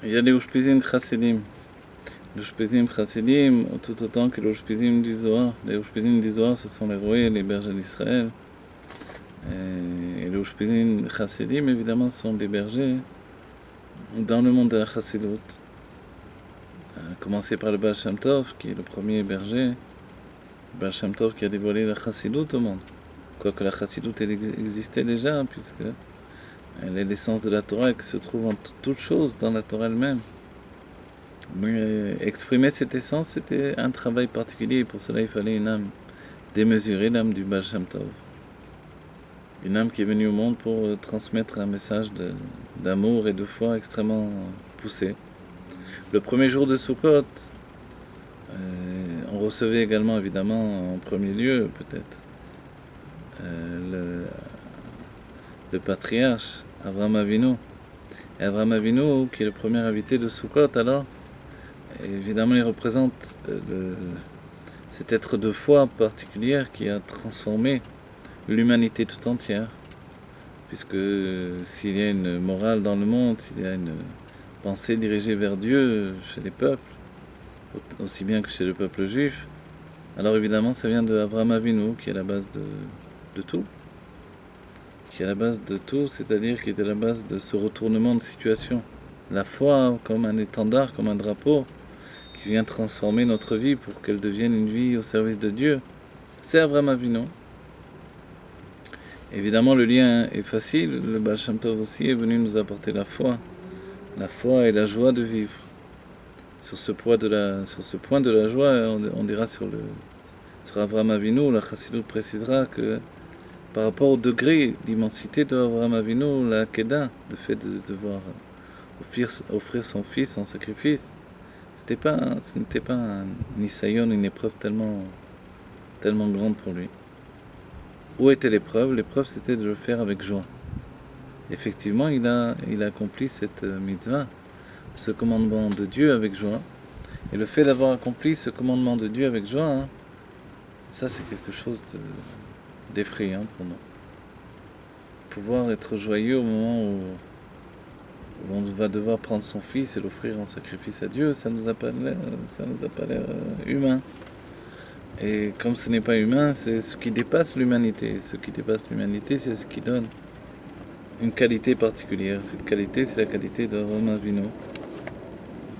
Il y a les Ushpizim Chassidim. Les Ushpizim Chassidim, tout autant que les Ushpizim du Zohar. Les Ushpizim du Zohar, ce sont les rois, les bergers d'Israël. Et les Ushpizim Chassidim, évidemment, sont des bergers dans le monde de la Chassidut. Commencer par le Baal Shem Tov, qui est le premier berger. Le Baal Shem Tov qui a dévoilé la Chassidut au monde. Quoique la Chassidut elle existait déjà, puisque elle est l'essence de la Torah et qui se trouve en toutes choses dans la Torah elle-même. Mais exprimer cette essence, c'était un travail particulier. Pour cela, il fallait une âme démesurée, l'âme du Baal Shem Tov. Une âme qui est venue au monde pour transmettre un message d'amour et de foi extrêmement poussé. Le premier jour de Sukkot, on recevait également, évidemment, en premier lieu, peut-être, le patriarche, Avraham Avinu. Et Avraham Avinu, qui est le premier invité de Sukkot, alors, évidemment, il représente cet être de foi particulière qui a transformé l'humanité tout entière. Puisque s'il y a une morale dans le monde, s'il y a une pensée dirigée vers Dieu chez les peuples, aussi bien que chez le peuple juif, alors évidemment ça vient de Avraham Avinu, qui est la base de tout. Qui est la base de tout, c'est-à-dire qui est à la base de ce retournement de situation. La foi comme un étendard, comme un drapeau, qui vient transformer notre vie pour qu'elle devienne une vie au service de Dieu. C'est Avraham Avinu. Évidemment, le lien est facile. Le Baal Shem Tov aussi est venu nous apporter la foi et la joie de vivre. Sur ce point de la joie, on dira sur Avraham Avinu, la Chassidut précisera que par rapport au degré d'immensité de Avraham Avinu, la Kedah, le fait de devoir offrir son fils en sacrifice, ce n'était pas un nisayon, une épreuve tellement grande pour lui. Où était l'épreuve? L'épreuve, c'était de le faire avec joie. Effectivement, il a accompli cette mitzvah, ce commandement de Dieu avec joie. Et le fait d'avoir accompli ce commandement de Dieu avec joie, ça c'est quelque chose d'effrayant pour nous. Pouvoir être joyeux au moment où on va devoir prendre son fils et l'offrir en sacrifice à Dieu, ça nous a pas l'air humain. Et comme ce n'est pas humain, c'est ce qui dépasse l'humanité. Ce qui dépasse l'humanité, c'est ce qui donne une qualité particulière. Cette qualité, c'est la qualité d'Avraham Avinu.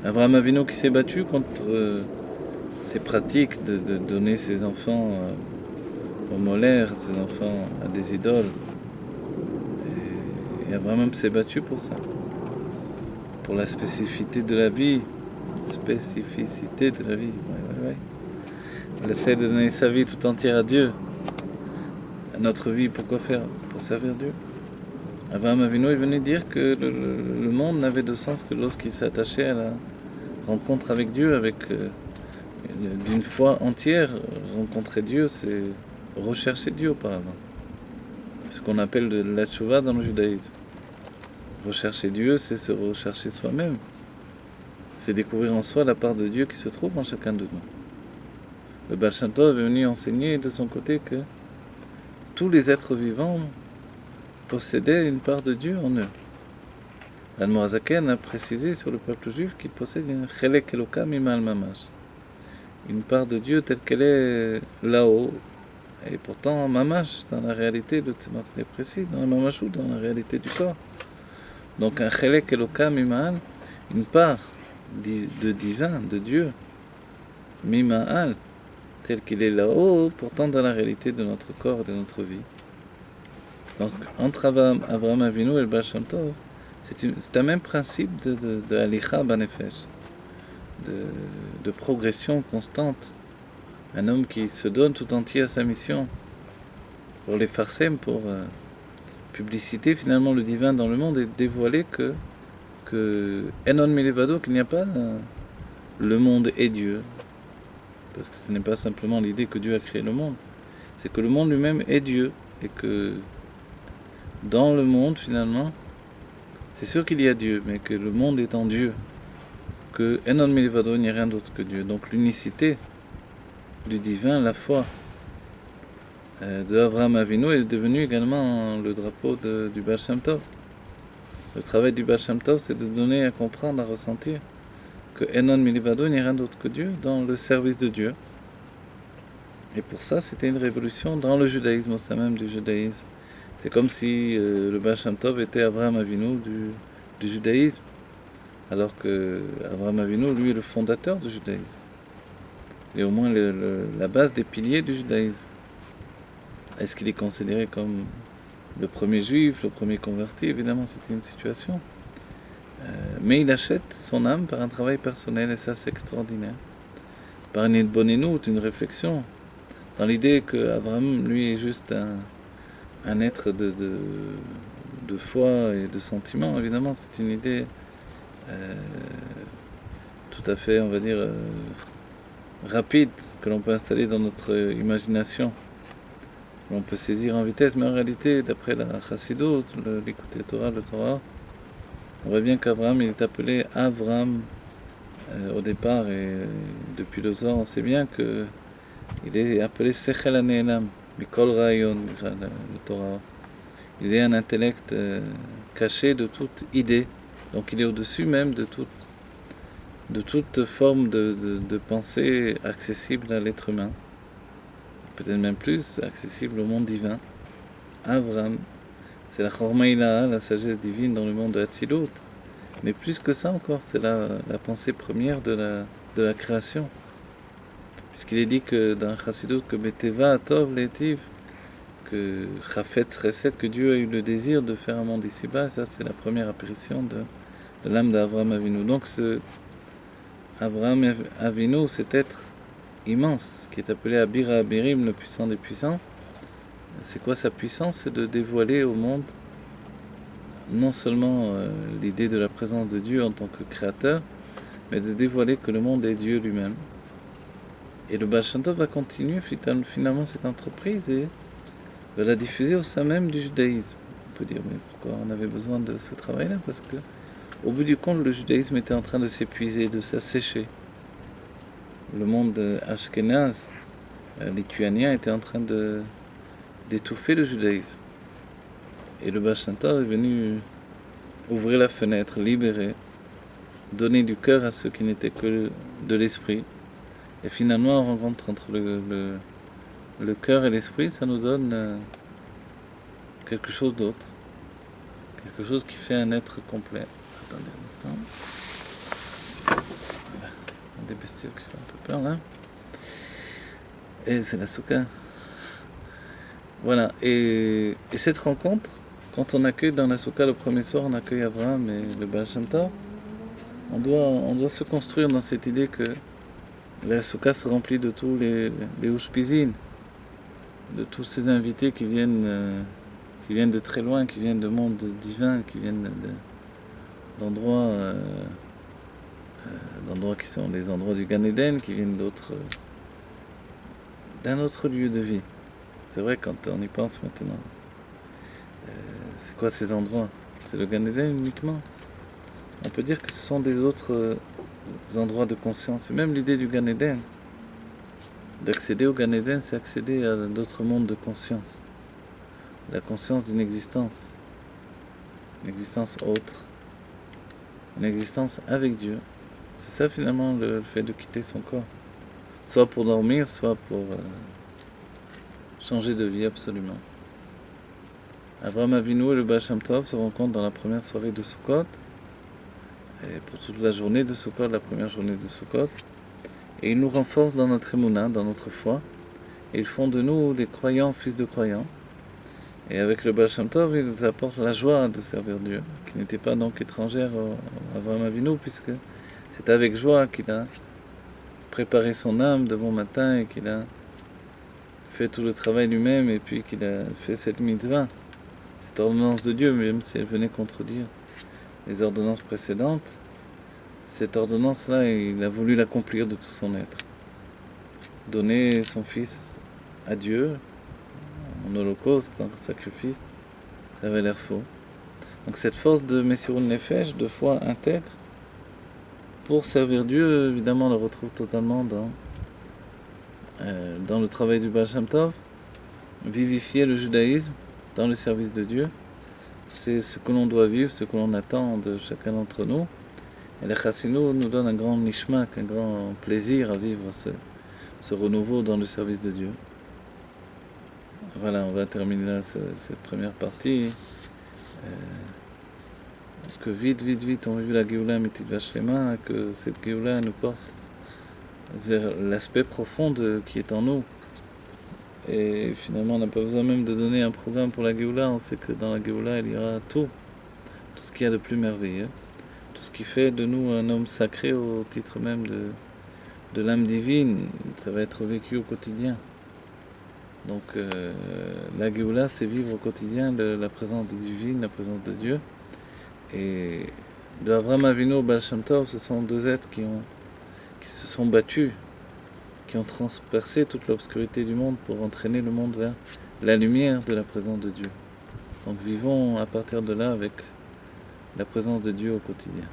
Avraham Avinu qui s'est battu contre ces pratiques de donner ses enfants aux molaires, ses enfants à des idoles. Et Avraham s'est battu pour ça. Pour la spécificité de la vie. Spécificité de la vie. Ouais. Le fait de donner sa vie tout entière à Dieu. Notre vie, pourquoi faire? Pour servir Dieu. Avraham Avinu est venu dire que le monde n'avait de sens que lorsqu'il s'est attaché à la rencontre avec Dieu, avec d'une foi entière. Rencontrer Dieu, c'est rechercher Dieu auparavant. Ce qu'on appelle la tchouva dans le judaïsme. Rechercher Dieu, c'est se rechercher soi-même. C'est découvrir en soi la part de Dieu qui se trouve en chacun de nous. Le Baal Shem Tov est venu enseigner de son côté que tous les êtres vivants possédaient une part de Dieu en eux. L'Admor HaZaken a précisé sur le peuple juif qu'il possède une chelek elokam imal mamash, une part de Dieu telle qu'elle est là-haut, et pourtant mamash dans la réalité, le tzemach est précis, dans la mamashut, dans la réalité du corps. Donc un chelek elokam imal, une part de divin, de Dieu, mima'al, tel qu'il est là-haut, pourtant dans la réalité de notre corps et de notre vie. Donc, entre Avraham Avinu et le Baal Shem Tov, c'est un même principe de Alicha Banefesh, de progression constante. Un homme qui se donne tout entier à sa mission, pour les farsem, pour publiciter finalement le divin dans le monde et dévoiler que Enon Milevado, qu'il n'y a pas le monde et Dieu. Parce que ce n'est pas simplement l'idée que Dieu a créé le monde, c'est que le monde lui-même est Dieu, et que dans le monde finalement, c'est sûr qu'il y a Dieu, mais que le monde est en Dieu, que Enon Milevado, il n'y a rien d'autre que Dieu. Donc l'unicité du divin, la foi de Avraham Avinu est devenue également le drapeau du Baal Shem Tov. Le travail du Baal Shem Tov, c'est de donner à comprendre, à ressentir que Enon Milivado, il n'y a rien d'autre que Dieu dans le service de Dieu. Et pour ça, c'était une révolution dans le judaïsme, au sein même du judaïsme. C'est comme si le Baal Shem Tov était Avraham Avinu du judaïsme, alors que Avraham Avinu, lui, est le fondateur du judaïsme. Il est au moins la base des piliers du judaïsme. Est-ce qu'il est considéré comme le premier juif, le premier converti? Évidemment, c'était une situation. Mais il achète son âme par un travail personnel, et ça, c'est extraordinaire. Par une boninoute, une réflexion, dans l'idée qu'Abraham, lui, est juste un être de foi et de sentiment. Évidemment, c'est une idée tout à fait, on va dire, rapide, que l'on peut installer dans notre imagination. On peut saisir en vitesse, mais en réalité, d'après la Chassidut, l'écouter le Torah, on voit bien qu'Abraham, il est appelé Avram au départ, et depuis le Zohar, on sait bien qu'il est appelé Sechel HaNe'elam, Mikol Rayon, le Torah. Il est un intellect caché de toute idée, donc il est au-dessus même de toute forme de pensée accessible à l'être humain. Peut-être même plus accessible au monde divin. Avram, c'est la Chorma Ilaha, la sagesse divine dans le monde de Hatzilut. Mais plus que ça encore, c'est la pensée première de la création. Puisqu'il est dit que dans Chassidut, que Beteva Atov Letiv, que Chafetz Chesed, que Dieu a eu le désir de faire un monde ici-bas, ça c'est la première apparition de l'âme d'Avraham Avinu. Donc ce Avraham Avinu, cet être immense, qui est appelé Abira Abirim, le puissant des puissants. C'est quoi sa puissance? C'est de dévoiler au monde non seulement l'idée de la présence de Dieu en tant que créateur, mais de dévoiler que le monde est Dieu lui-même. Et le Baal Shem Tov va continuer finalement cette entreprise et va la diffuser au sein même du judaïsme. On peut dire, mais pourquoi on avait besoin de ce travail-là? Parce que, au bout du compte, le judaïsme était en train de s'épuiser, de s'assécher. Le monde ashkénaze, lituanien, était en train d'étouffer le judaïsme. Et le Baal Shem Tov est venu ouvrir la fenêtre, libérer, donner du cœur à ceux qui n'étaient que de l'esprit. Et finalement, on rencontre entre le cœur et l'esprit, ça nous donne quelque chose d'autre. Quelque chose qui fait un être complet. Attendez un instant. Voilà. Des bestioles qui font un peu peur là. Et c'est la souka. Voilà. Et cette rencontre, quand on accueille dans la souka le premier soir, on accueille Abraham et le Baal Shem Tov, on doit se construire dans cette idée que la souka se remplit de tous les ushpizines, de tous ces invités qui viennent de très loin, qui viennent de mondes divins, qui viennent d'endroits qui sont les endroits du Gan Eden, qui viennent d'un autre lieu de vie. C'est vrai quand on y pense maintenant. C'est quoi ces endroits? C'est le Gan Eden uniquement? On peut dire que ce sont des autres endroits de conscience. Et même l'idée du Gan Eden, d'accéder au Gan Eden, c'est accéder à d'autres mondes de conscience. La conscience d'une existence. Une existence autre. Une existence avec Dieu. C'est ça finalement le fait de quitter son corps. Soit pour dormir, soit pour changer de vie absolument. Avraham Avinu et le Baal Shem Tov se rencontrent dans la première soirée de Sukkot. Et pour toute la journée de Sukkot, la première journée de Sukkot. Et ils nous renforcent dans notre émouna, dans notre foi. Et ils font de nous des croyants, fils de croyants. Et avec le Baal Shem Tov, ils nous apportent la joie de servir Dieu, qui n'était pas donc étrangère à Avraham Avinu, puisque c'est avec joie qu'il a préparé son âme de bon matin et qu'il a fait tout le travail lui-même et puis qu'il a fait cette mitzvah, cette ordonnance de Dieu, même si elle venait contredire les ordonnances précédentes. Cette ordonnance-là, il a voulu l'accomplir de tout son être. Donner son fils à Dieu en holocauste, en sacrifice, ça avait l'air faux. Donc cette force de Messirut Nefesh, de foi intègre, pour servir Dieu, évidemment, on le retrouve totalement dans le travail du Baal Shem Tov, vivifier le judaïsme dans le service de Dieu, c'est ce que l'on doit vivre, ce que l'on attend de chacun d'entre nous. Et la Chassidout nous donne un grand nishmak, un grand plaisir à vivre ce renouveau dans le service de Dieu. Voilà, on va terminer là cette première partie. Que vite on vive la Géoula Amitית Vashlema, que cette Géoula nous porte vers l'aspect profond qui est en nous. Et finalement, on n'a pas besoin même de donner un programme pour la Géoula. On sait que dans la Géoula, il y aura tout ce qu'il y a de plus merveilleux, tout ce qui fait de nous un homme sacré au titre même de l'âme divine. Ça va être vécu au quotidien. Donc la Géoula, c'est vivre au quotidien la présence divine, la présence de Dieu. Et de Avraham Avinu au Baal Shem Tov, ce sont deux êtres qui se sont battus, qui ont transpercé toute l'obscurité du monde pour entraîner le monde vers la lumière de la présence de Dieu. Donc vivons à partir de là avec la présence de Dieu au quotidien.